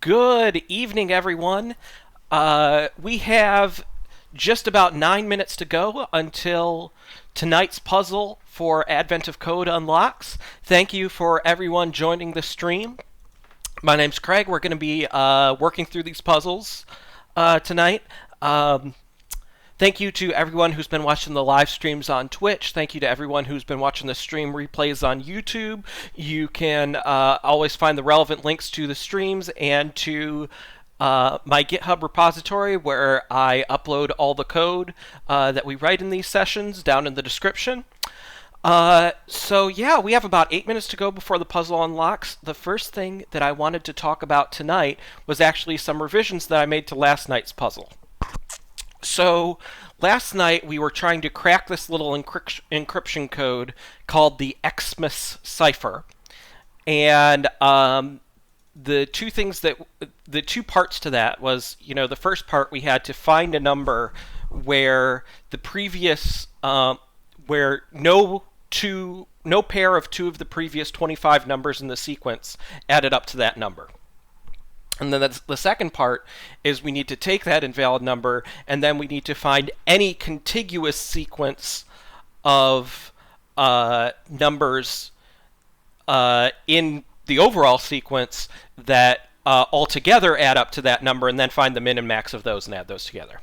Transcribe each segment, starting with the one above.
Good evening, everyone. We have just about 9 minutes to go until tonight's puzzle for Advent of Code unlocks. Thank you for everyone joining the stream. My name's Craig. We're going to be working through these puzzles tonight. Thank you to everyone who's been watching the live streams on Twitch. Thank you to everyone who's been watching the stream replays on YouTube. You can always find the relevant links to the streams and to my GitHub repository where I upload all the code that we write in these sessions down in the description. So yeah, we have about 8 minutes to go before the puzzle unlocks. The first thing that I wanted to talk about tonight was actually some revisions that I made to last night's puzzle. So last night we were trying to crack this little encryption code called the Xmas cipher, and the two parts to that was, the first part we had to find a number where the previous where no pair of two of the previous 25 numbers in the sequence added up to that number. And then the second part is we need to take that invalid number, and then we need to find any contiguous sequence of numbers in the overall sequence that altogether add up to that number, and then find the min and max of those and add those together.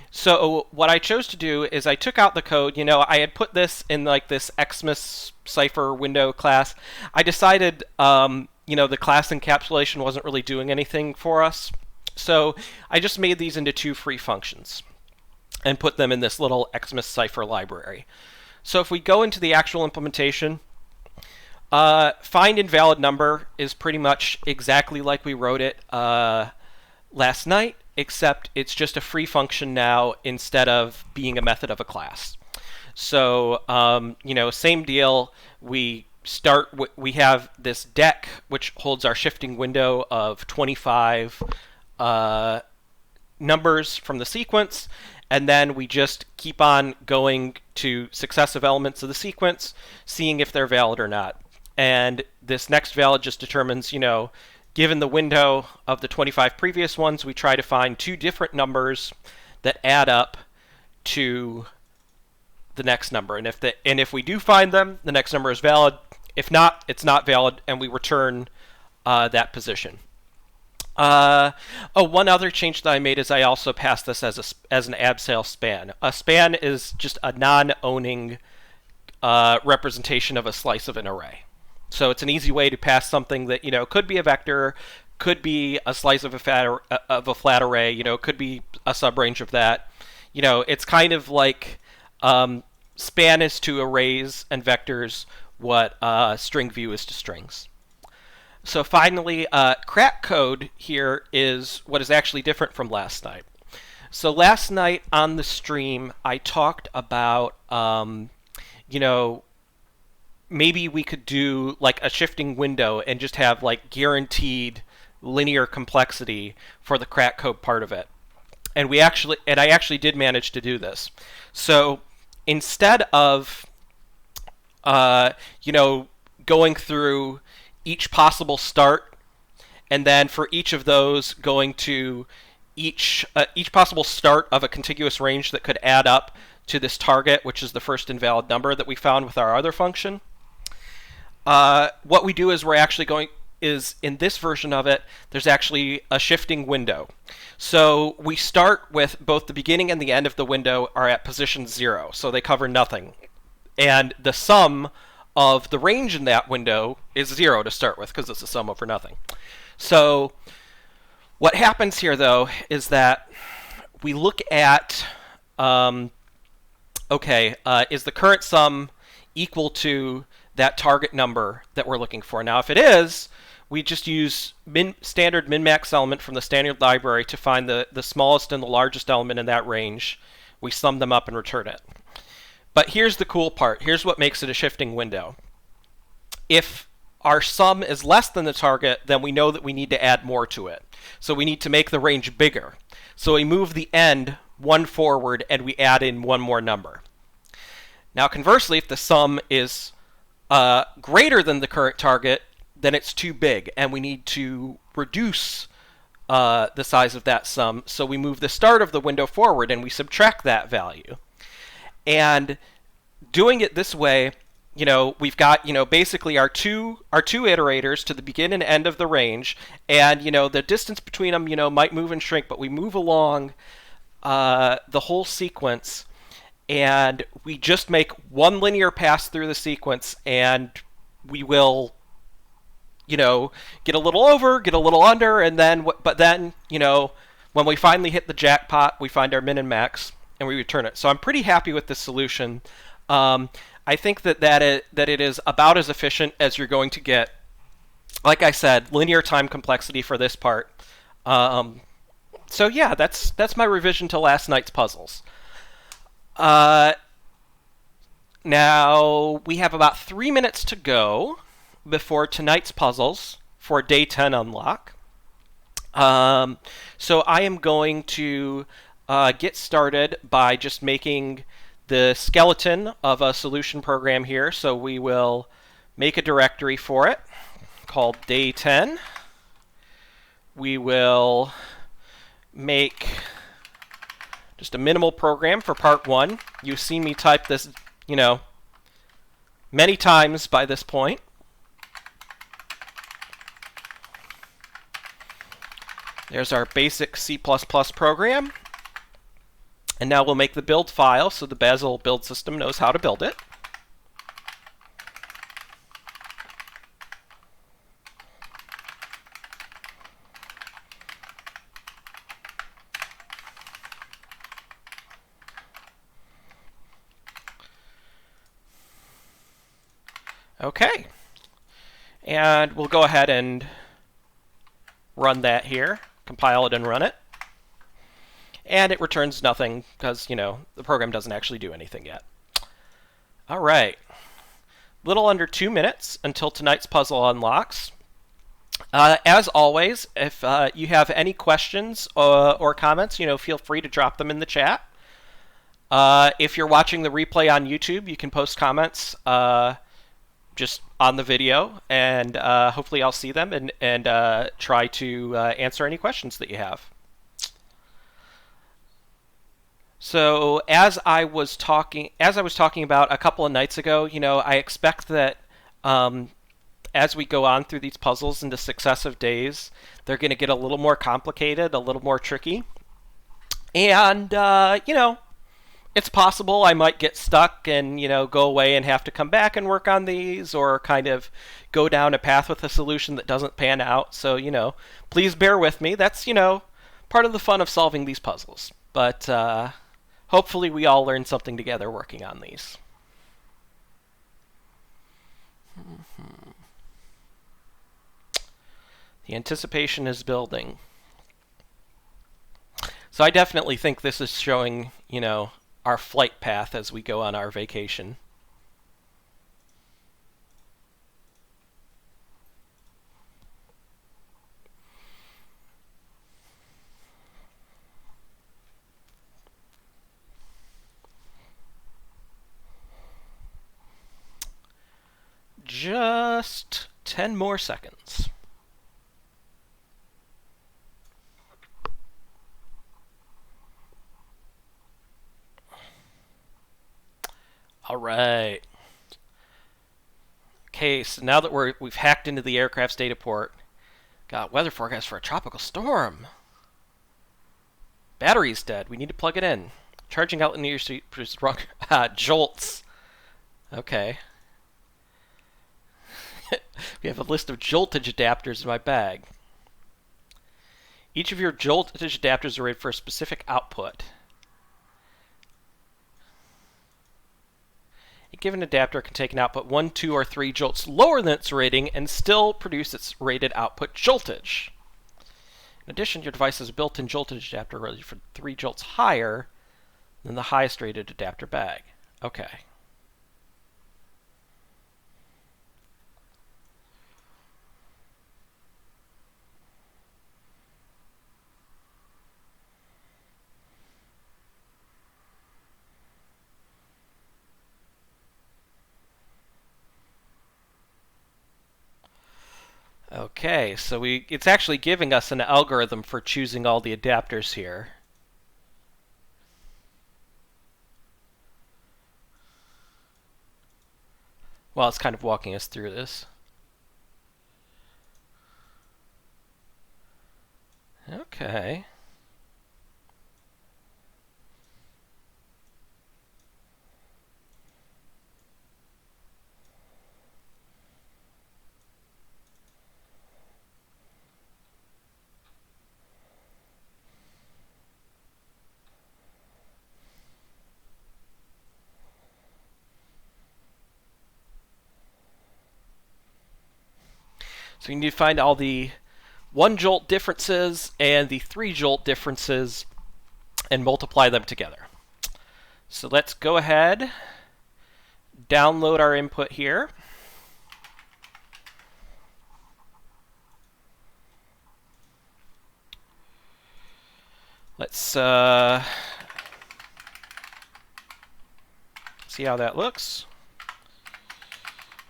So what I chose to do is I took out the code. I had put this in like this Xmas cipher window class. I decided the class encapsulation wasn't really doing anything for us. So I just made these into two free functions and put them in this little Xmas cipher library. So if we go into the actual implementation, find invalid number is pretty much exactly like we wrote it last night, except it's just a free function now instead of being a method of a class. So, same deal. We have this deck which holds our shifting window of 25 numbers from the sequence, and then we just keep on going to successive elements of the sequence, seeing if they're valid or not. And this next valid just determines, given the window of the 25 previous ones, we try to find two different numbers that add up to the next number. And if we do find them, the next number is valid. If not, it's not valid, and we return that position. One other change that I made is I also passed this as an abseil span. A span is just a non-owning representation of a slice of an array. So it's an easy way to pass something that could be a vector, could be a slice of a flat array, could be a subrange of that. It's kind of like span is to arrays and vectors what string view is to strings. So finally, crack code here is what is actually different from last night. So last night on the stream, I talked about, maybe we could do like a shifting window and just have like guaranteed linear complexity for the crack code part of it. And I actually did manage to do this. So instead of going through each possible start, and then for each of those going to each possible start of a contiguous range that could add up to this target, which is the first invalid number that we found with our other function. What we do is in this version of it, there's actually a shifting window. So we start with both the beginning and the end of the window are at position 0, so they cover nothing. And the sum of the range in that window is 0 to start with, because it's a sum over nothing. So what happens here, though, is that we look at, is the current sum equal to that target number that we're looking for? Now, if it is, we just use standard min-max element from the standard library to find the smallest and the largest element in that range. We sum them up and return it. But here's the cool part. Here's what makes it a shifting window. If our sum is less than the target, then we know that we need to add more to it. So we need to make the range bigger. So we move the end one forward and we add in one more number. Now conversely, if the sum is greater than the current target, then it's too big and we need to reduce the size of that sum. So we move the start of the window forward and we subtract that value. And doing it this way, we've got, basically our two iterators to the begin and end of the range, and, the distance between them, might move and shrink, but we move along the whole sequence, and we just make one linear pass through the sequence, and we will, get a little over, get a little under, and then, when we finally hit the jackpot, we find our min and max, and we return it. So I'm pretty happy with this solution. I think that it is about as efficient as you're going to get. Like I said, linear time complexity for this part. So yeah, that's my revision to last night's puzzles. Now we have about 3 minutes to go before tonight's puzzles for day 10 unlock. So I am going to get started by just making the skeleton of a solution program here. So we will make a directory for it called day 10. We will make just a minimal program for part 1. You've seen me type this, many times by this point. There's our basic C++ program. And now we'll make the build file so the Bazel build system knows how to build it. Okay. And we'll go ahead and run that here, compile it and run it. And it returns nothing because, the program doesn't actually do anything yet. All right. Little under 2 minutes until tonight's puzzle unlocks. As always, if you have any questions or comments, feel free to drop them in the chat. If you're watching the replay on YouTube, you can post comments just on the video, and hopefully I'll see them and try to answer any questions that you have. So as I was talking about a couple of nights ago, I expect that as we go on through these puzzles into successive days, they're going to get a little more complicated, a little more tricky. And, it's possible I might get stuck and, go away and have to come back and work on these, or kind of go down a path with a solution that doesn't pan out. So, please bear with me. That's, part of the fun of solving these puzzles. But hopefully we all learn something together working on these. The anticipation is building. So I definitely think this is showing, our flight path as we go on our vacation. Just 10 more seconds. All right. Okay, so now that we've hacked into the aircraft's data port, got weather forecast for a tropical storm. Battery's dead. We need to plug it in. Charging out in your seat produces wrong jolts. Okay. We have a list of joltage adapters in my bag. Each of your joltage adapters are rated for a specific output. A given adapter can take an output 1, 2, or 3 jolts lower than its rating and still produce its rated output joltage. In addition, your device has a built-in joltage adapter rated for 3 jolts higher than the highest rated adapter bag. Okay. Okay, so it's actually giving us an algorithm for choosing all the adapters here. Well, it's kind of walking us through this. Okay. So you need to find all the 1 jolt differences and the 3 jolt differences and multiply them together. So let's go ahead, download our input here. Let's see how that looks.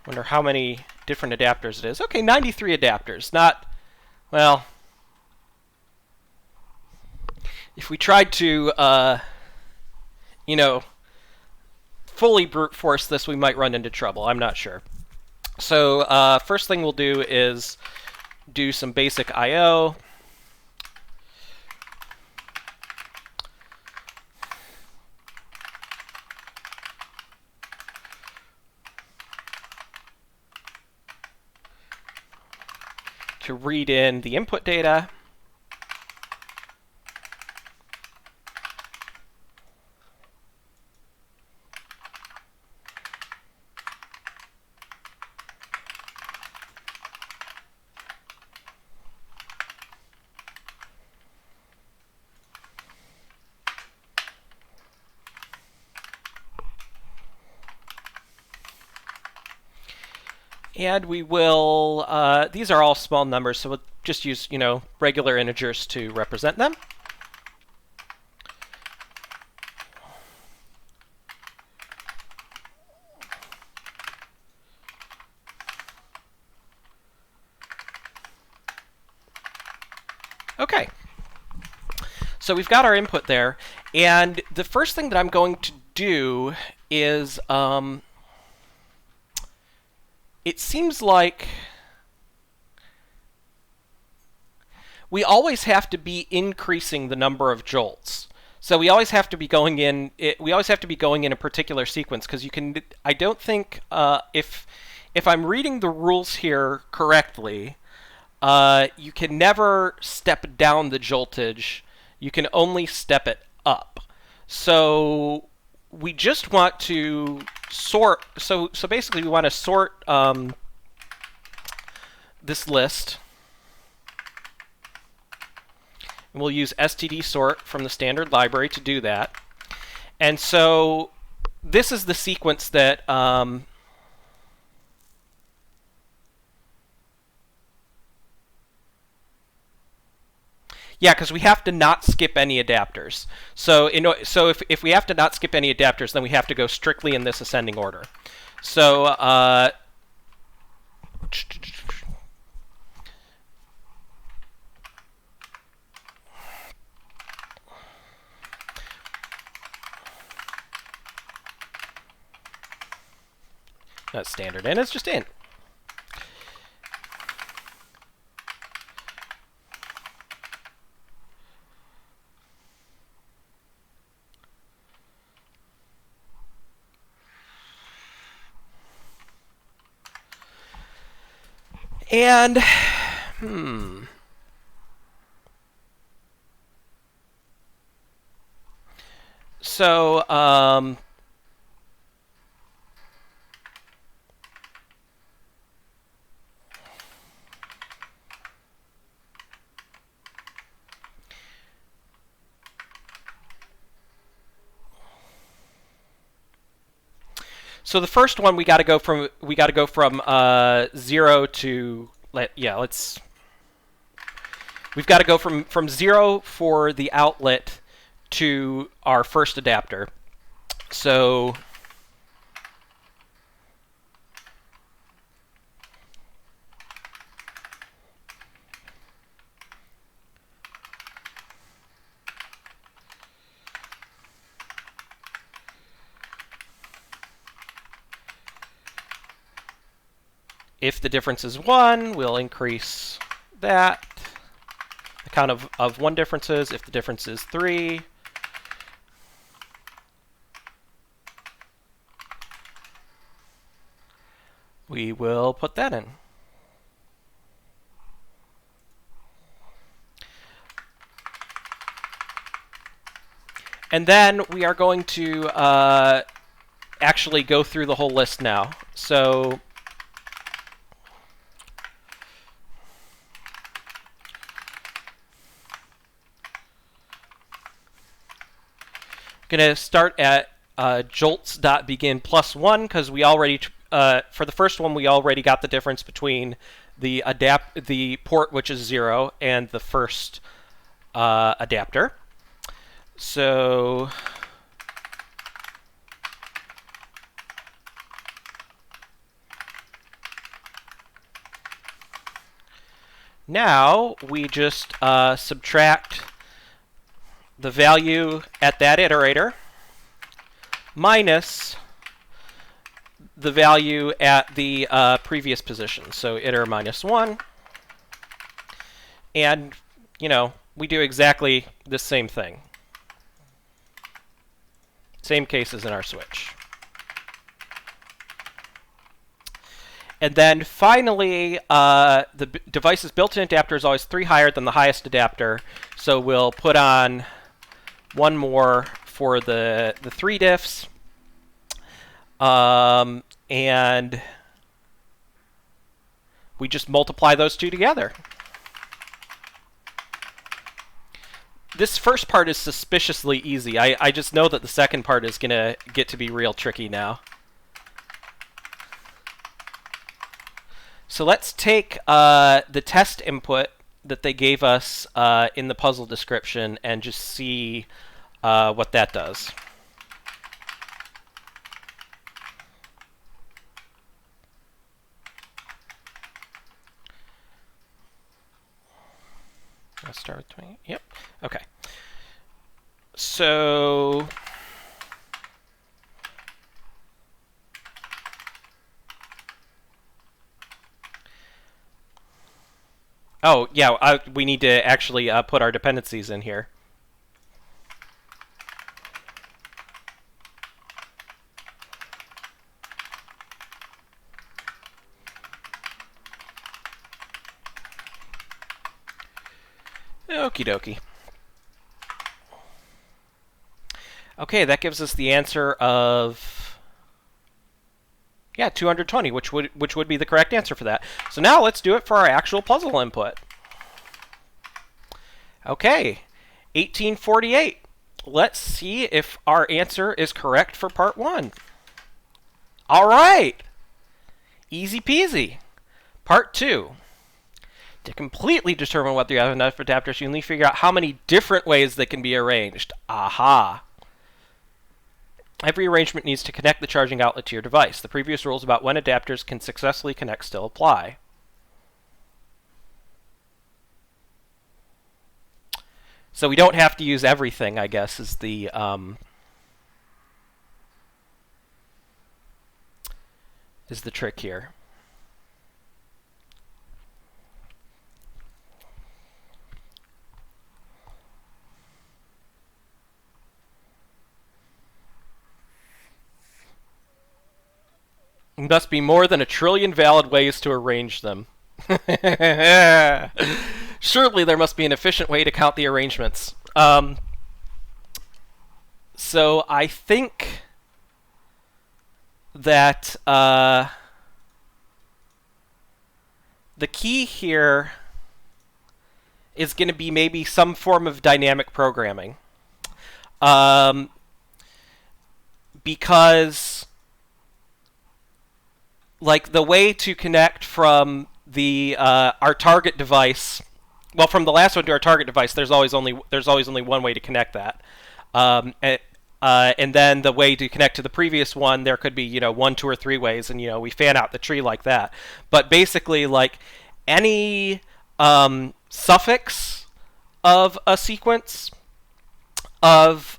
Wonder how many different adapters it is. Okay, 93 adapters. Not, well, if we tried to, you know, fully brute force this, we might run into trouble. I'm not sure. So first thing we'll do is do some basic I/O. To read in the input data. And we will, these are all small numbers, so we'll just use, regular integers to represent them. Okay. So we've got our input there, and the first thing that I'm going to do is, it seems like we always have to be increasing the number of jolts. So we always have to be going in. We always have to be going in a particular sequence because you can. I don't think if I'm reading the rules here correctly, you can never step down the joltage. You can only step it up. So we just want to sort. So basically, we want to sort this list. And we'll use std sort from the standard library to do that. And so this is the sequence that yeah, because we have to not skip any adapters. So if we have to not skip any adapters, then we have to go strictly in this ascending order. So not standard in, it's just in. And, So, so the first one we got to go from 0 to we've got to go from 0 for the outlet to our first adapter. So if the difference is 1, we'll increase that. The count of 1 differences. If the difference is 3, we will put that in. And then we are going to actually go through the whole list now. So I'm going to start at jolts.begin +1 because we already, for the first one, we already got the difference between the port, which is 0, and the first adapter. So now we just subtract the value at that iterator minus the value at the previous position. So iter -1. And, you know, we do exactly the same thing. Same case as in our switch. And then finally, the device's built-in adapter is always 3 higher than the highest adapter. So we'll put on 1 more for the 3 diffs. And we just multiply those 2 together. This first part is suspiciously easy. I just know that the second part is going to get to be real tricky now. So let's take the test input that they gave us in the puzzle description and just see what that does. Let's start with 20. Yep. Okay. So oh, yeah, we need to actually put our dependencies in here. Okie dokie. Okay, that gives us the answer of 220, which would be the correct answer for that. So now let's do it for our actual puzzle input. Okay, 1848. Let's see if our answer is correct for part 1. All right. Easy peasy. Part 2. To completely determine whether you have enough adapters, you need to figure out how many different ways they can be arranged. Aha! Every arrangement needs to connect the charging outlet to your device. The previous rules about when adapters can successfully connect still apply. So we don't have to use everything, I guess, is the trick here. There must be more than 1 trillion valid ways to arrange them. Surely there must be an efficient way to count the arrangements. So I think that the key here is going to be maybe some form of dynamic programming. Because like the way to connect from the our target device, well, from the last one to our target device, there's always only one way to connect that, and then the way to connect to the previous one, there could be 1, 2, or 3 ways, and we fan out the tree like that. But basically, like any suffix of a sequence of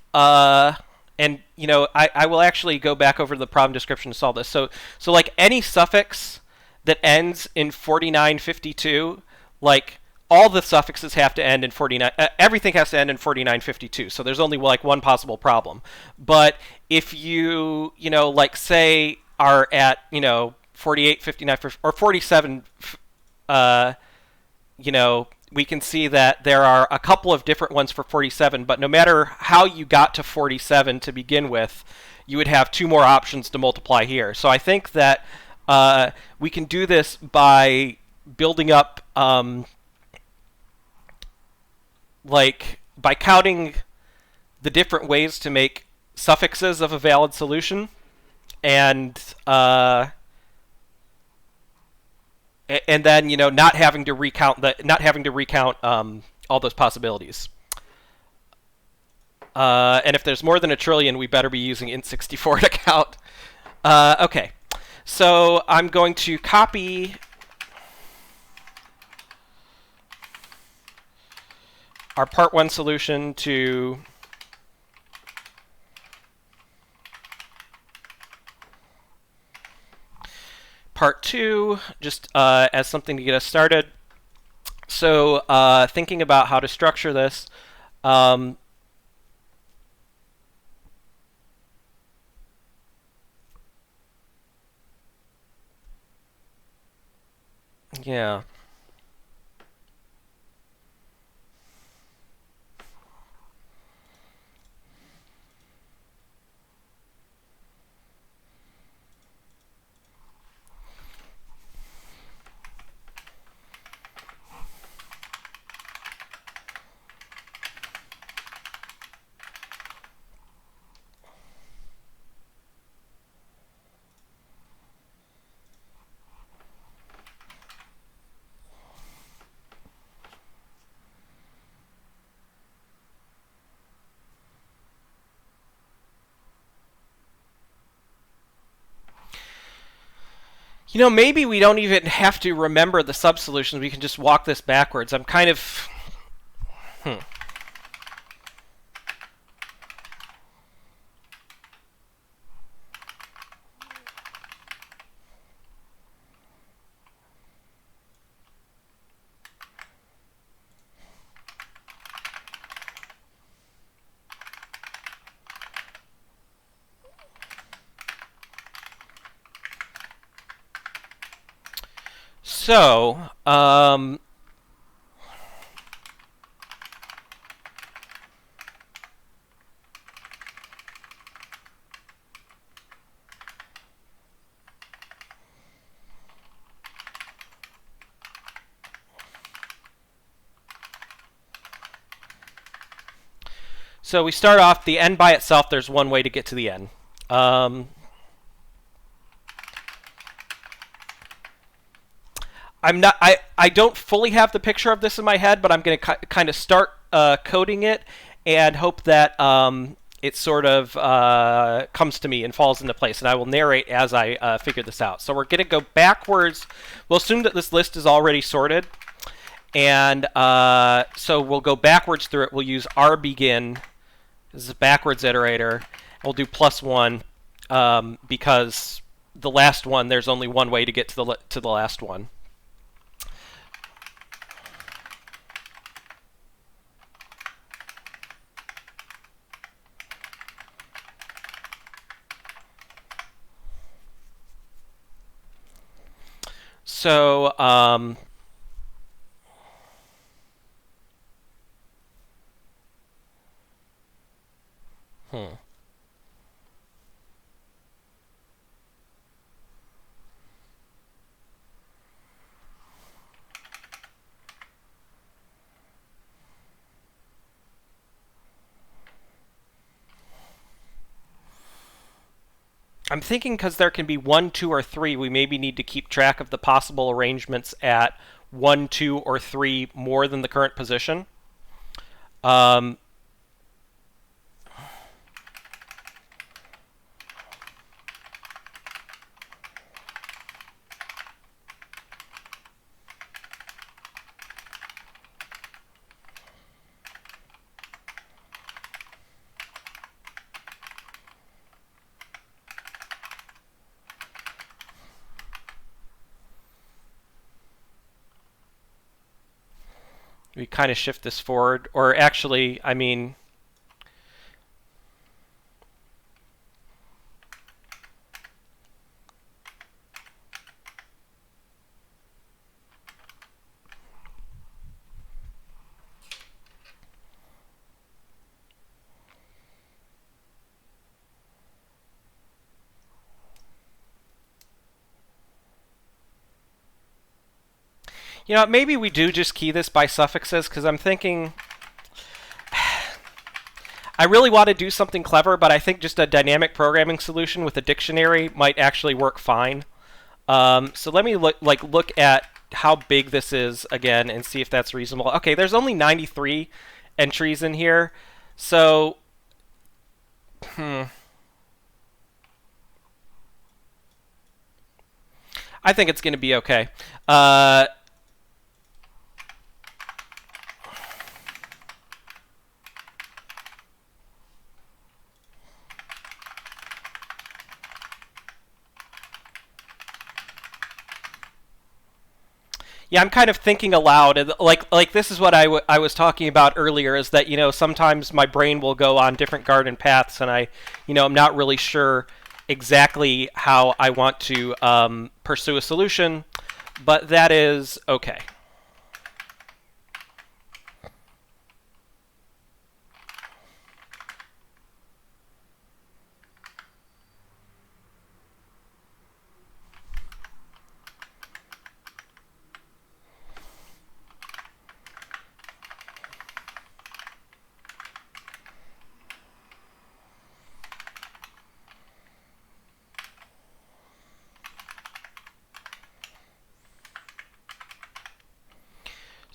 and I will actually go back over the problem description to solve this. So like any suffix that ends in 4952, like all the suffixes have to end in 49. Everything has to end in 4952. So there's only like one possible problem. But if like say are at 48, 59, or 47, we can see that there are a couple of different ones for 47. But no matter how you got to 47 to begin with, you would have two more options to multiply here. So I think that we can do this by building up, by counting the different ways to make suffixes of a valid solution, and then not having to recount all those possibilities. And if there's more than a trillion, we better be using int64 to count. Okay, so I'm going to copy our part 1 solution to part 2, just as something to get us started. So thinking about how to structure this, yeah. Maybe we don't even have to remember the sub-solutions. We can just walk this backwards. I'm kind of... So, we start off the n by itself. There's one way to get to the n. I don't fully have the picture of this in my head, but I'm going to kind of start coding it and hope that it sort of comes to me and falls into place. And I will narrate as I figure this out. So we're going to go backwards. We'll assume that this list is already sorted. And so we'll go backwards through it. We'll use rbegin. This is a backwards iterator. We'll do +1 because the last one, there's only one way to get to the last one. So, I'm thinking because there can be 1, 2, or 3, we maybe need to keep track of the possible arrangements at 1, 2, or 3 more than the current position. We kind of shift this forward, or actually, I mean, you know, maybe we do just key this by suffixes, because I'm thinking I really want to do something clever, but I think just a dynamic programming solution with a dictionary might actually work fine. So let me look at how big this is again and see if that's reasonable. Okay, there's only 93 entries in here, so I think it's going to be okay. Yeah, I'm kind of thinking aloud, and like this is what I was talking about earlier. Is that, you know, sometimes my brain will go on different garden paths, and I'm not really sure exactly how I want to pursue a solution, but that is okay.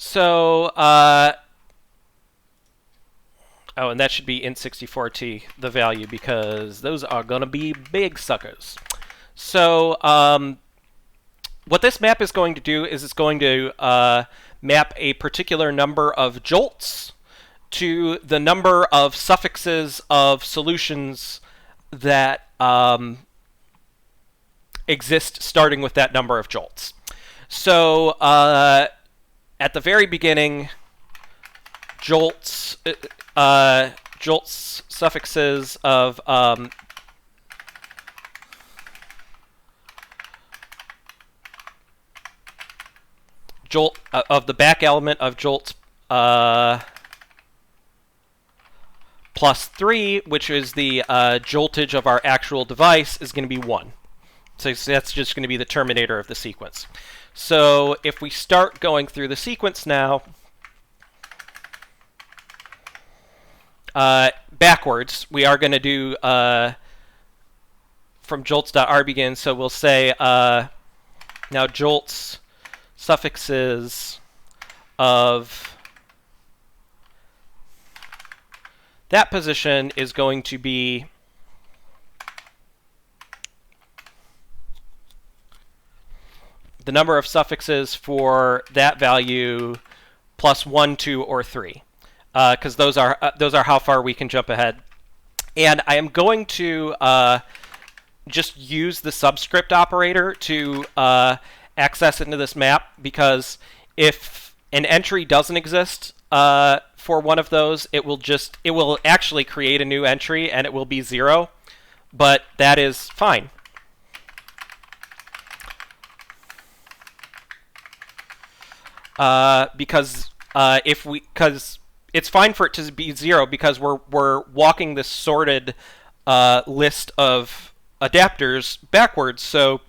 So, oh, and that should be int64t, the value, because those are going to be big suckers. So, what this map is going to do is it's going to map a particular number of jolts to the number of suffixes of solutions that exist starting with that number of jolts. So, at the very beginning, jolts suffixes of jolt of the back element of jolts plus 3, which is the joltage of our actual device, is going to be 1. So that's just going to be the terminator of the sequence. So if we start going through the sequence now, backwards, we are going to do from jolts.rbegin. So we'll say now jolts suffixes of that position is going to be the number of suffixes for that value plus 1, 2, or 3, because those are how far we can jump ahead. And I am going to just use the subscript operator to access into this map, because if an entry doesn't exist for one of those, it will actually create a new entry and it will be 0, but that is fine. Because it's fine for it to be 0, because we're walking this sorted list of adapters backwards. So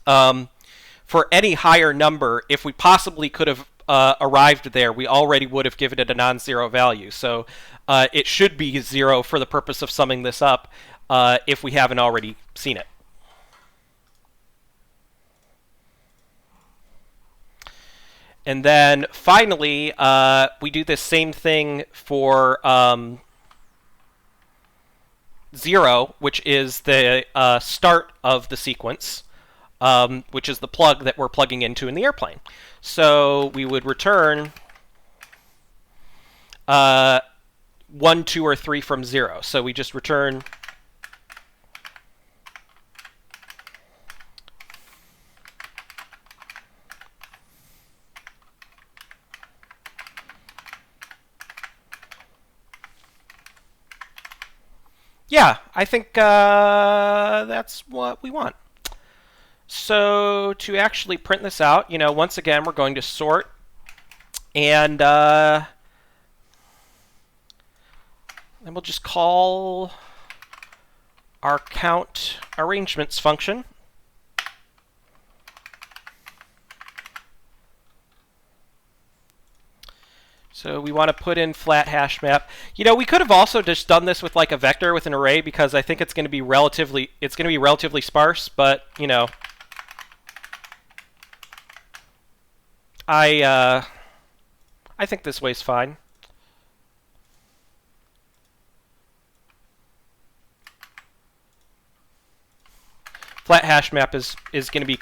for any higher number, if we possibly could have arrived there, we already would have given it a non-zero value. So it should be 0 for the purpose of summing this up if we haven't already seen it. And then finally, we do this same thing for 0, which is the start of the sequence, which is the plug that we're plugging into in the airplane. So we would return 1, 2, or 3 from 0. So we just return Yeah, I think that's what we want. So to actually print this out, once again, we're going to sort, and then we'll just call our count arrangements function. So we want to put in flat hash map. We could have also just done this with like a vector with an array, because I think it's going to be relatively sparse, but I think this way's fine. Flat hash map is going to be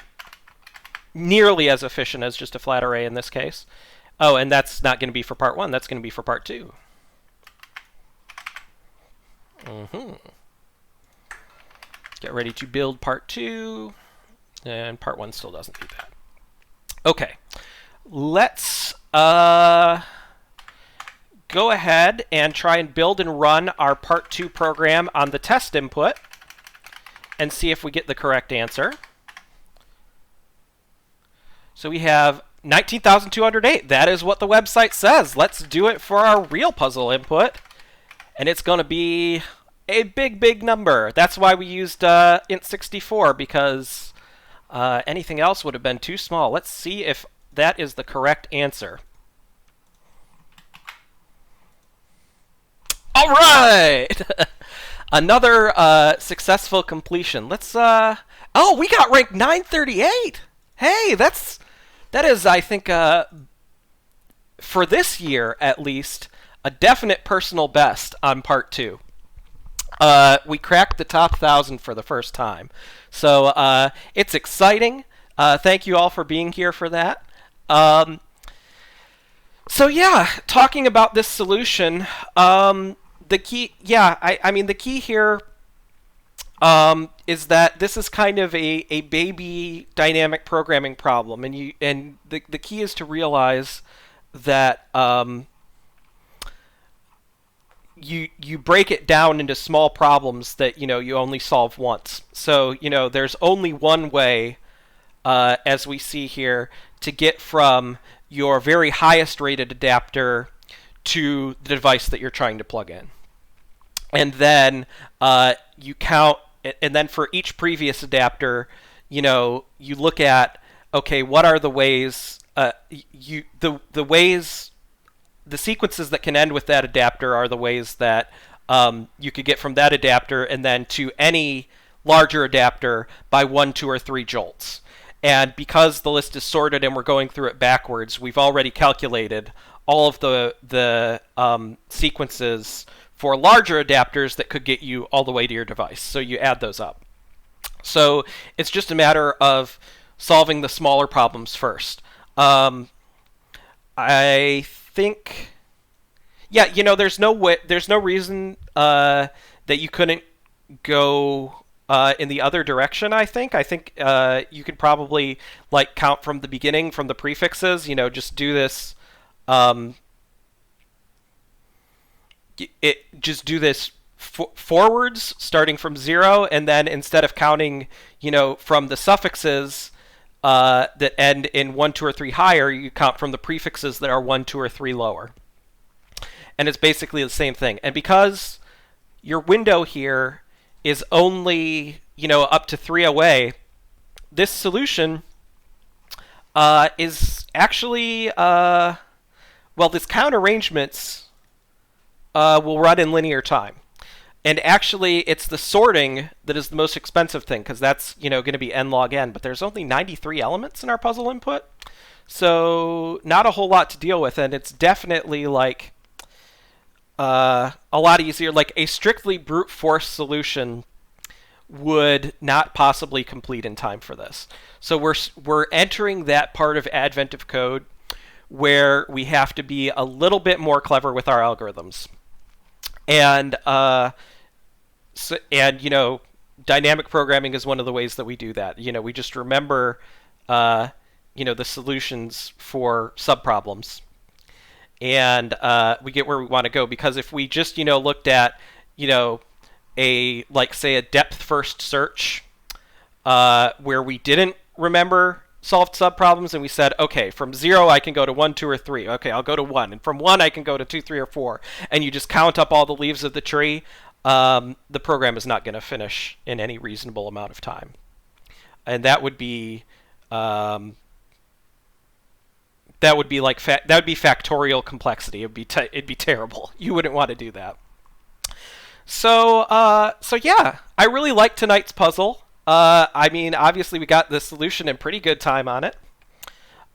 nearly as efficient as just a flat array in this case. Oh, and that's not going to be for part 1. That's going to be for part 2. Get ready to build part 2. And part 1 still doesn't do that. Okay. Let's go ahead and try and build and run our part 2 program on the test input and see if we get the correct answer. So we have 19,208. That is what the website says. Let's do it for our real puzzle input. And it's going to be a big, big number. That's why we used int64, because anything else would have been too small. Let's see if that is the correct answer. All right! Another successful completion. Let's oh, we got ranked 938. Hey, that is, I think, for this year at least, a definite personal best on part 2. We cracked the top 1,000 for the first time. So it's exciting. Thank you all for being here for that. So yeah, talking about this solution, the key, the key here is that this is kind of a baby dynamic programming problem, and the key is to realize that you break it down into small problems that you only solve once. So there's only one way, as we see here, to get from your very highest rated adapter to the device that you're trying to plug in. And then you count, and then for each previous adapter, you look at, okay, what are the ways, the sequences that can end with that adapter are the ways that you could get from that adapter and then to any larger adapter by 1, 2, or 3 jolts. And because the list is sorted and we're going through it backwards, we've already calculated all of the sequences for larger adapters that could get you all the way to your device. So you add those up. So it's just a matter of solving the smaller problems first. I think, yeah, there's no reason that you couldn't go in the other direction. I think you could probably count from the beginning, from the prefixes. Just do this. Just do this forwards, starting from 0, and then instead of counting, from the suffixes that end in 1, 2, or 3 higher, you count from the prefixes that are 1, 2, or 3 lower. And it's basically the same thing. And because your window here is only, up to 3 away, this solution is actually, this count arrangements will run in linear time. And actually, it's the sorting that is the most expensive thing, because that's going to be n log n. But there's only 93 elements in our puzzle input, so not a whole lot to deal with. And it's definitely a lot easier. A strictly brute force solution would not possibly complete in time for this. So we're entering that part of Advent of code where we have to be a little bit more clever with our algorithms. And dynamic programming is one of the ways that we do that. We just remember, the solutions for subproblems, and we get where we want to go. Because if we just, looked at, like say a depth first search where we didn't remember solved subproblems and we said, okay, from 0 I can go to 1, 2, or 3. Okay, I'll go to 1. And from 1 I can go to 2, 3, or 4. And you just count up all the leaves of the tree. The program is not going to finish in any reasonable amount of time. And that would be like factorial complexity. It'd be terrible. You wouldn't want to do that. So yeah, I really like tonight's puzzle. I mean, obviously we got the solution in pretty good time on it.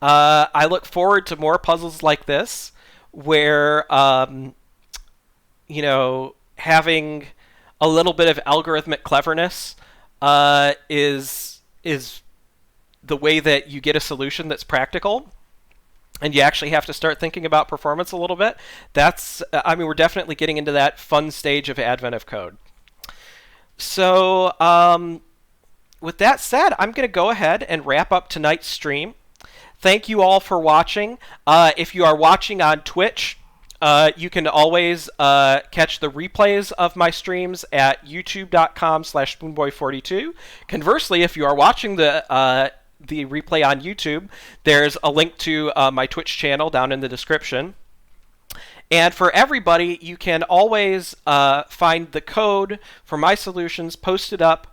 I look forward to more puzzles like this, where having a little bit of algorithmic cleverness is the way that you get a solution that's practical, and you actually have to start thinking about performance a little bit. We're definitely getting into that fun stage of Advent of Code. So with that said, I'm going to go ahead and wrap up tonight's stream. Thank you all for watching. If you are watching on Twitch, you can always catch the replays of my streams at youtube.com/spoonboy42. Conversely, if you are watching the replay on YouTube, there's a link to my Twitch channel down in the description. And for everybody, you can always find the code for my solutions posted up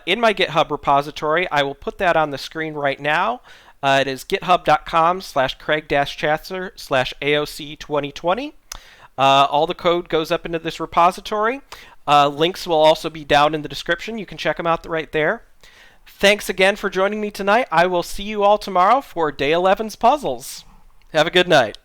in my GitHub repository. I will put that on the screen right now. It is github.com/Craig-Chasseur/AOC2020. All the code goes up into this repository. Links will also be down in the description. You can check them out right there. Thanks again for joining me tonight. I will see you all tomorrow for Day 11's puzzles. Have a good night.